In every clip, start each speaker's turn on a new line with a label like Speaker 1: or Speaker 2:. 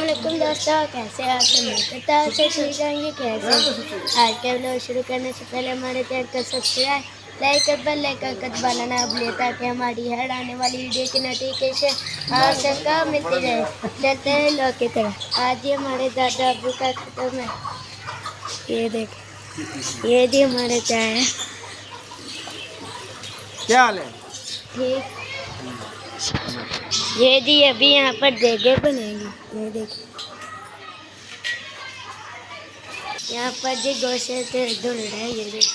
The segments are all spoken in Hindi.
Speaker 1: अस्सलामुअलैकुम दोस्तों, कैसे आप सब? करता है से ठीक रहेंगे। कैसे आज के व्लॉग शुरू करने से पहले हमारे चैनल को सब्सक्राइब, लाइक और बेल आइकन का दबाना ना भूलिए ताकि हमारी हर आने वाली वीडियो की नोटिफिकेशन आप सबको मिलती रहे। चलते हैं व्लॉग की तरफ। आज ये हमारे दादा अबू का खत्म है। ये देखें, ये जी हमारे चाय है।
Speaker 2: क्या हाल है?
Speaker 1: ठीक। ये जी अभी यहाँ पर देगे बनेंगी। ये देखिए, यहाँ पर जी गोश्त धुल रहा है। ये देखिए,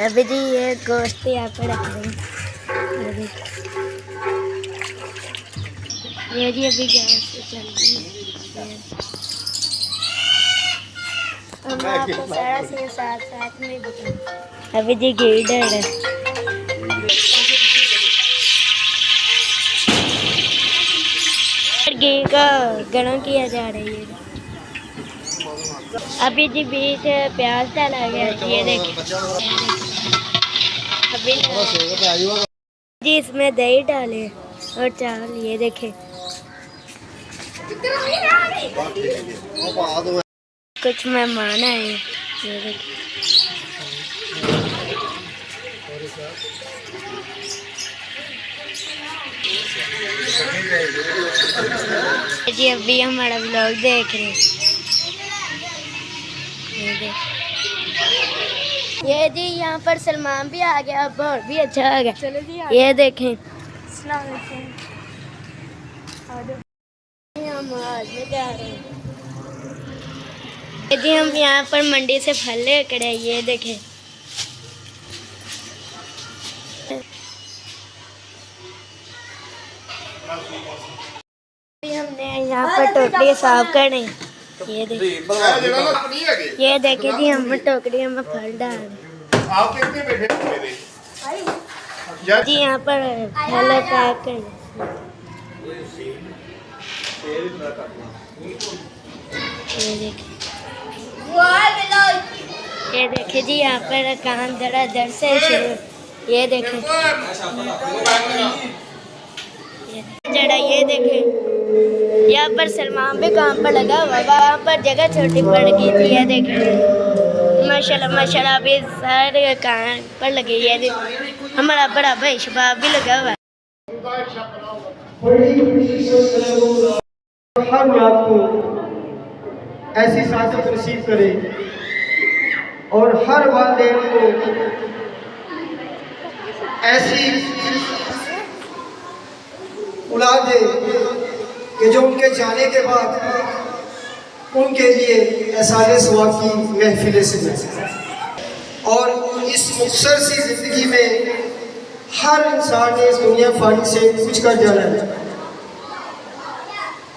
Speaker 1: अभी जी ये गोश्त यहाँ पर रख रहे हैं। ये देखिए, ये जी अभी गैस से चल रही है। हम आपको सारा सीन साथ साथ में बताऊँ। अभी जी घी डल रहा है। घी का गरम किया जा रहा है। ये अभी जी बीच प्याज डाला गया। ये देखिए, अभी जी इसमें दही डाले और चावल। ये देखे, कुछ मेहमान आए। ये देखिए, जी अभी हमारा व्लॉग देख रहे हैं। ये जी यहाँ पर सलमान भी आ गया। अब और भी अच्छा आ गया। चलो जी, ये देखें, हम आज में जा रहे हैं। ये जी हम यहाँ पर मंडी से फल लेकर आए। ये देखें, हमने यहाँ पर टोकरी साफ करनी। ये देखिए जी, हम टोकरी में फल डाल रहे जी। यहाँ पर फल पैक कर। ये देखिए जी, यहाँ पर काम जरा दर से शुरू। ये देखिए जरा, ये देखें, यहाँ पर सलमान भी काम पर लगा हुआ। वहाँ पर जगह छोटी पड़ गई थी। ये देखें, माशाल्लाह माशाल्लाह अभी सारे काम पर लगे। ये देखें, हमारा बड़ा भाई शबाब भी लगा हुआ है।
Speaker 2: हर रात को ऐसी सादत नसीब करे और हर वालिदैन को ऐसी औलाद दे कि जो उनके जाने के बाद उनके लिए एहसास सवाब की महफिलें सजाए। और इस मुख्तसर सी ज़िंदगी में हर इंसान ने इस दुनिया फानी से कुछ कर जाना है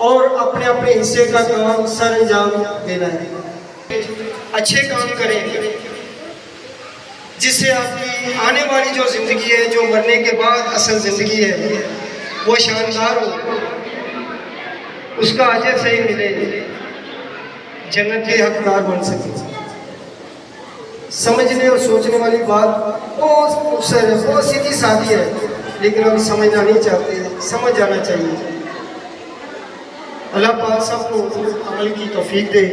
Speaker 2: और अपने अपने हिस्से का काम सर अंजाम देना है। अच्छे काम करें जिससे आपकी आने वाली जो ज़िंदगी है, जो मरने के बाद असल ज़िंदगी है, वो शानदार हो, उसका अजर सही मिले, जन्नत के हकदार बन सके। समझने और सोचने वाली बात बहुत खूबसूरत है, बहुत सीधी सादी है, लेकिन हम समझना नहीं चाहते। समझ जाना चाहिए। अल्लाह पाक सबको अमल की तौफीक दे।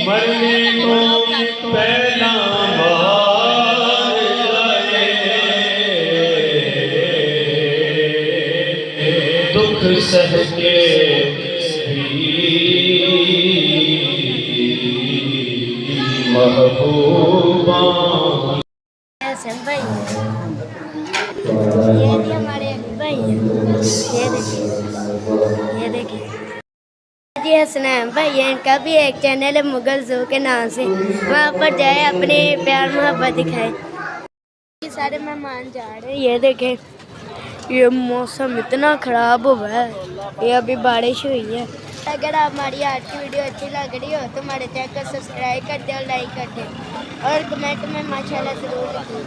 Speaker 3: मरने को पहला बार दुख सह के महबूबा।
Speaker 1: ये भी हमारे भाई हैं। ये देखिए जी हसनैन भाई, इनका भी एक चैनल है मुगल ज़ू के नाम से। वहाँ पर जाए, अपने प्यार मोहब्बत दिखाए। सारे मेहमान जा रहे हैं। ये देखें, ये मौसम इतना ख़राब हुआ है, ये अभी बारिश हुई है। अगर आप हमारी आज की वीडियो अच्छी लग रही हो तो हमारे चैनल को सब्सक्राइब कर दें और लाइक कर दें और कमेंट में माशाल्लाह ज़रूर लिखिए।